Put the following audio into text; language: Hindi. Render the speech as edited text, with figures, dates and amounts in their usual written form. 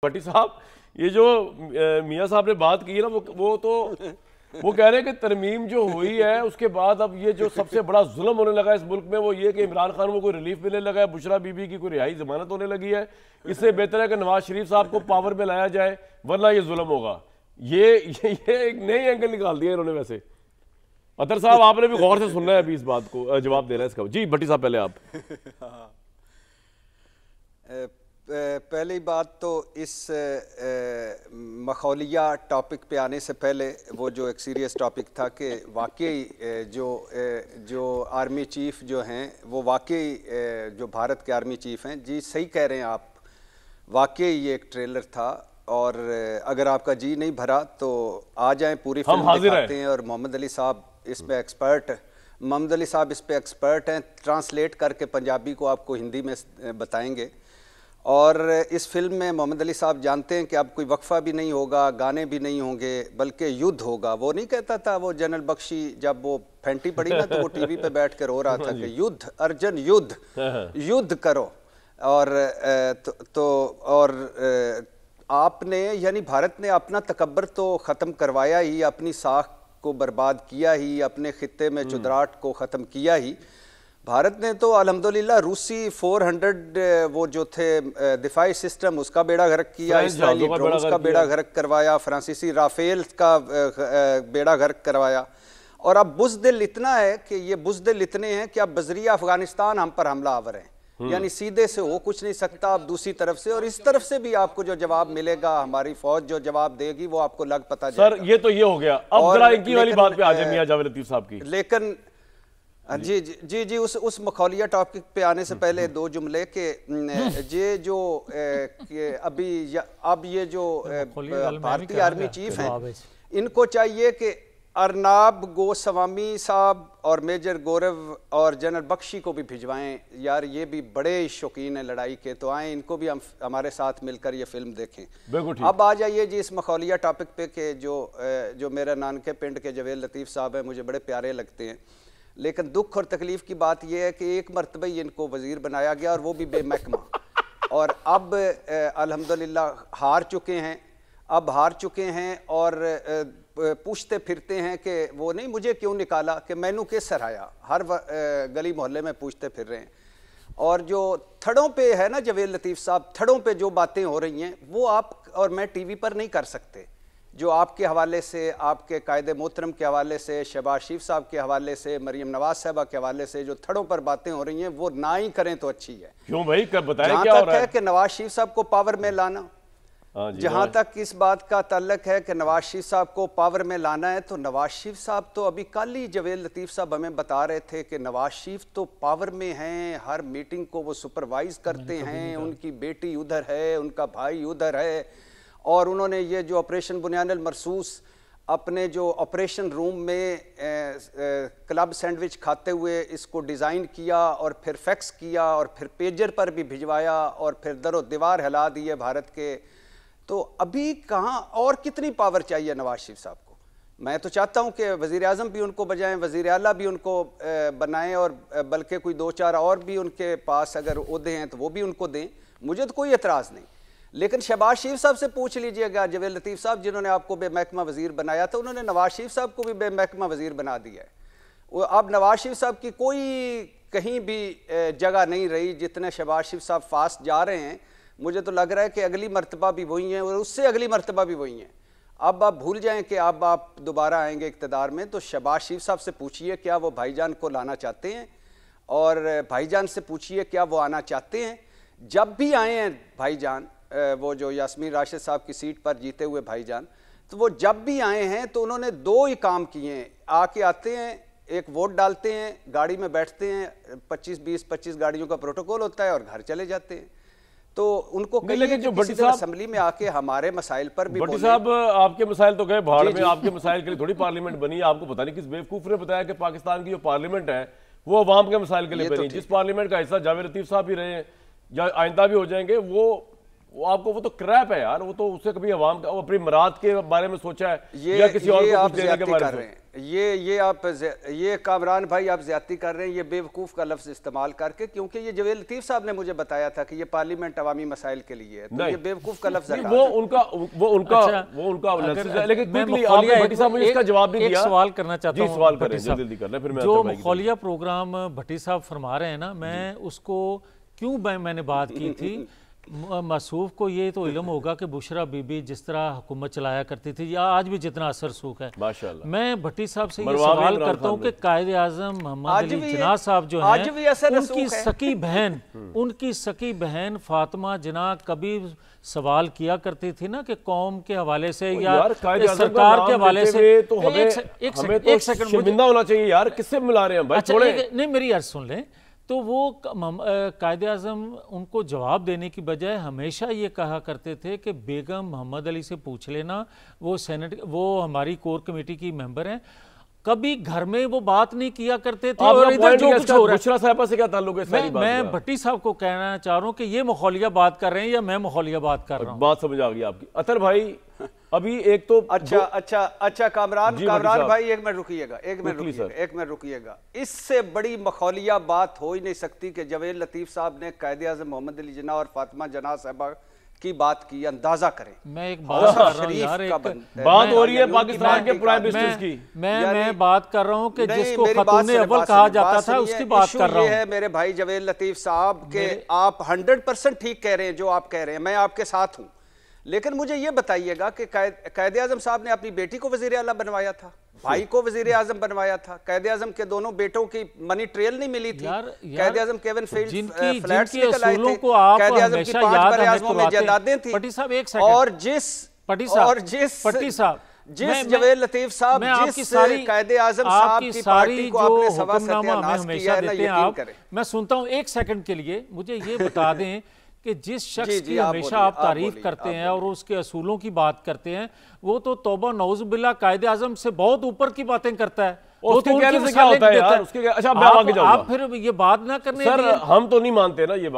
भट्टी साहब, ये जो मियां साहब ने बात की ना, वो कह रहे हैं कि तरमीम जो हुई है उसके बाद अब ये जो सबसे बड़ा जुल्म होने लगा इस मुल्क में वो ये कि इमरान खान को कोई रिलीफ मिलने लगा है, बुशरा बीबी की कोई रिहाई जमानत होने लगी है। इससे बेहतर है कि नवाज शरीफ साहब को पावर में लाया जाए, वरना ये जुल्म होगा। ये एक नई एंगल निकाल दिया इन्होंने। वैसे अतर साहब, आपने भी गौर से सुनना है अभी इस बात को, जवाब देना है इसका। जी भट्टी साहब, पहले आप। पहली बात तो इस मखौलिया टॉपिक पे आने से पहले वो जो एक सीरियस टॉपिक था कि वाकई जो आर्मी चीफ़ जो हैं वो वाकई जो भारत के आर्मी चीफ़ हैं, जी सही कह रहे हैं आप, वाकई ये एक ट्रेलर था। और अगर आपका जी नहीं भरा तो आ जाएं, पूरी फिल्म दिखाते हैं। और मोहम्मद अली साहब इस पे एक्सपर्ट, मोहम्मद अली साहब इस पे एक्सपर्ट हैं, ट्रांसलेट करके पंजाबी को आपको हिंदी में बताएंगे। और इस फिल्म में मोहम्मद अली साहब जानते हैं कि अब कोई वक्फा भी नहीं होगा, गाने भी नहीं होंगे, बल्कि युद्ध होगा। वो नहीं कहता था वो जनरल बख्शी, जब वो फैंटी पड़ी ना तो वो टीवी पे बैठ कर रो रहा था कि युद्ध अर्जुन युद्ध, युद्ध करो। और आपने यानी भारत ने अपना तकब्बर तो ख़त्म करवाया ही, अपनी साख को बर्बाद किया ही, अपने खित्ते में चुदराट को ख़त्म किया ही। भारत ने तो अल्हम्दुलिल्लाह रूसी 400 वो जो थे दिफाई सिस्टम, उसका बेड़ा गर्क किया, इस्राएली ड्रोन्स का बेड़ा गर्क करवाया, फ्रांसीसी राफेल का बेड़ा गर्क करवाया। और अब बुज़दिल इतना है कि ये बुज़दिल इतने हैं कि अब बजरिया अफगानिस्तान हम पर हमला आवर हैं, यानी सीधे से हो कुछ नहीं सकता। अब दूसरी तरफ से और इस तरफ से भी आपको जो जवाब मिलेगा, हमारी फौज जो जवाब देगी वो आपको लग पता जाएगा। सर ये तो ये हो गया, अब जरा इनकी वाली बात पे आ जाए मियां जावेद लतीफ साहब की। लेकिन जी जी जी जी उस मखौलिया टॉपिक पे आने से पहले दो जुमले के ये जो अब ये जो भारतीय आर्मी चीफ हैं, इनको चाहिए कि अर्नाब गोस्वामी साहब और मेजर गौरव और जनरल बख्शी को भी भिजवाएं। यार ये भी बड़े शौकीन हैं लड़ाई के, तो आए इनको भी हम हमारे साथ मिलकर ये फिल्म देखें। अब आ जाइए जी इस मखौलिया टॉपिक पे कि जो मेरा नानके पिंड के जवेद लतीफ़ साहब हैं, मुझे बड़े प्यारे लगते हैं। लेकिन दुख और तकलीफ़ की बात यह है कि एक मरतबा ही इनको वज़ीर बनाया गया और वो भी बेमहकमा। और अब अल्हम्दुलिल्लाह हार चुके हैं, अब हार चुके हैं और पूछते फिरते हैं कि वो नहीं मुझे क्यों निकाला, कि मैनू किस हराया, हर गली मोहल्ले में पूछते फिर रहे हैं। और जो थड़ों पे है ना जवेद लतीफ़ साहब, थड़ों पे जो बातें हो रही हैं वो आप और मैं टीवी पर नहीं कर सकते। जो आपके हवाले से, आपके कायदे मोहतरम के हवाले से, शहबाज शरीफ साहब के हवाले से, मरीम नवाज साहबा के हवाले से जो थड़ों पर बातें हो रही हैं वो ना ही करें तो अच्छी है। क्यों भाई, बताएं जहाँ क्या हो तक रहा है है कि नवाज शरीफ साहब को पावर में लाना, जहाँ तक इस बात का ताल्लुक है कि नवाज शरीफ साहब को पावर में लाना है, तो नवाज शरीफ साहब तो अभी कल ही जवेद लतीफ़ साहब हमें बता रहे थे कि नवाज शरीफ तो पावर में हैं, हर मीटिंग को वो सुपरवाइज करते हैं, उनकी बेटी उधर है, उनका भाई उधर है। और उन्होंने ये जो ऑपरेशन बुनियानुल मरसूस अपने जो ऑपरेशन रूम में क्लब सैंडविच खाते हुए इसको डिज़ाइन किया और फिर फैक्स किया और फिर पेजर पर भी भिजवाया और फिर दरो दीवार हिला दी है भारत के। तो अभी कहाँ और कितनी पावर चाहिए नवाज शरीफ साहब को? मैं तो चाहता हूँ कि वज़ीर आज़म भी उनको बजाएं, वज़ीर आला भी उनको बनाएं, और बल्कि कोई दो चार और भी उनके पास अगर ओहदे हैं तो वो भी उनको दें, मुझे तो कोई एतराज़ नहीं। लेकिन शहबाज शरीफ साहब से पूछ लीजिएगा, जवेद लतीफ़ साहब जिन्होंने आपको बेमहकमा वज़ीर बनाया था, उन्होंने नवाज शरीफ साहब को भी बेमहकमा वज़ीर बना दिया है। वो अब नवाज शरीफ साहब की कोई कहीं भी जगह नहीं रही। जितने शहबाज शरीफ साहब फास्ट जा रहे हैं, मुझे तो लग रहा है कि अगली मरतबा भी वही हैं और उससे अगली मरतबा भी वही हैं। अब आप भूल जाएं कि अब आप दोबारा आएंगे इक़्तिदार में, तो शहबाज शरीफ साहब से पूछिए क्या वो भाईजान को लाना चाहते हैं, और भाईजान से पूछिए क्या वो आना चाहते हैं। जब भी आए हैं भाईजान, वो जो यास्मीन राशिद साहब की सीट पर जीते हुए भाईजान, तो वो जब भी आए हैं तो उन्होंने दो ही काम किए हैं। आके आते हैं, एक वोट डालते हैं, गाड़ी में बैठते हैं, 20-25 गाड़ियों का प्रोटोकॉल होता है और घर चले जाते हैं। तो उनको लेकिन जो भट्टी साहब असेंबली में आके हमारे मसाइल पर भी भट्टी साहब, आपके मसाइल तो गए भाड़ में, आपके मसाइल के लिए थोड़ी पार्लियामेंट बनी है। आपको पता नहीं किस बेवकूफ ने बताया कि पाकिस्तान की जो पार्लियामेंट है वो अवाम के मसाइल के लिए बनी। जिस पार्लियामेंट का हिस्सा जावेद लतीफ साहब भी रहे हैं या आइंदा भी हो जाएंगे, वो वो तो क्रैप है यार, वो तो उससे कभी अवाम का अपनी मराद के बारे में सोचा है या किसी और को कुछ देने के बारे में। ये कामरान भाई आप ज्यादती कर रहे हैं, ये बेवकूफ़ का लफ्ज़ इस्तेमाल करके, क्योंकि ये जवेद लतीफ़ साहब ने मुझे बताया था कि ये पार्लियामेंट अवामी मसाइल के लिए है, तो ये बेवकूफ़ का लफ्ज़ है। वो उनका लेकिन क्विकली आपने भट्टी साहब मुझे इसका जवाब नहीं दिया। सवाल करना चाहता हूँ, सवाल करें, जल्दी करना, फिर मैं जो मखौलिया प्रोग्राम भट्टी साहब फरमा रहे हैं ना, मैं उसको क्यों मैंने बात की थी, मसूफ को ये तो इल्म होगा कि बुशरा बीबी जिस तरह हुकूमत चलाया करती थी या आज भी जितना असर सूख है, माशाअल्लाह। मैं भट्टी साहब से ये सवाल करता हूँ कि कायदे आज़म मोहम्मद अली जिन्ना साहब जो हैं, उनकी सकी बहन फातिमा जिन्ना कभी सवाल किया करती थी ना कि कौम के हवाले से या सरकार के हवाले से, तो एक सेकंड शर्मिंदा होना चाहिए यार, किससे मिला रहे हैं भाई? अच्छा नहीं, मेरी अर्ज सुन लें। तो वो कायदे आज़म उनको जवाब देने की बजाय हमेशा ये कहा करते थे कि बेगम मोहम्मद अली से पूछ लेना, वो सेनेट, वो हमारी कोर कमेटी की मेंबर हैं, कभी घर में वो बात नहीं किया करते थे। और इधर जो कुछ हो रहा है, बुशरा साहिबा से क्या ताल्लुक है सारी बात? मैं भट्टी साहब को कहना चाह रहा हूँ कि ये मखौलिया बात कर रहे हैं या मैं मखौलिया बात कर रहा हूँ। बात समझ आ गई आपकी। अतर भाई अभी एक तो अच्छा कामरान भाई एक मिनट रुकिएगा। इससे बड़ी मखौलिया बात हो ही नहीं सकती कि जवेद लतीफ साहब ने कायदे आज़म मोहम्मद अली जिन्ना और फातिमा जिन्ना साहिबा की बात की, अंदाजा करें। मैं एक बात कर रहा हूं यार, बात हो रही है पाकिस्तान के प्राइम मिनिस्टर की। मैं बात कर रहा हूं कि जिसको खतूने अव्वल कहा जाता था उसकी बात कर रहा हूं। है मेरे भाई जवेद लतीफ साहब के, आप 100% ठीक कह रहे हैं जो आप कह रहे हैं, मैं आपके साथ हूं, लेकिन मुझे ये बताइएगा कि कायदे आज़म साहब ने अपनी बेटी को वज़ीर आला बनवाया था, भाई को वज़ीर आज़म बनवाया था, कायदे आज़म के दोनों बेटों की मनी ट्रेल नहीं मिली थी, कायदे आज़म केविन फील्ड फ्लैट्स निकल आए थे, कायदे आज़म की 5 बरे-आज़मों में जायदादें थी, जिस जवेद लतीफ साहब जिस कायदे आज़म साहब की पार्टी को आपने सवा सत्यानाश किया है ना, यकीन करें। मैं सुनता हूं एक सेकंड के लिए, मुझे ये बता दें कि जिस शख्स की हमेशा आप तारीफ करते हैं और उसके असूलों की बात करते हैं, वो तो तौबा नौज़ बिल्लाह कायदे आज़म से बहुत ऊपर की बातें करता है। उसके कहने से क्या होता है यार? अच्छा मैं आगे जाऊंगा। आप फिर ये बात ना करने, सर हम तो नहीं मानते ना ये बात।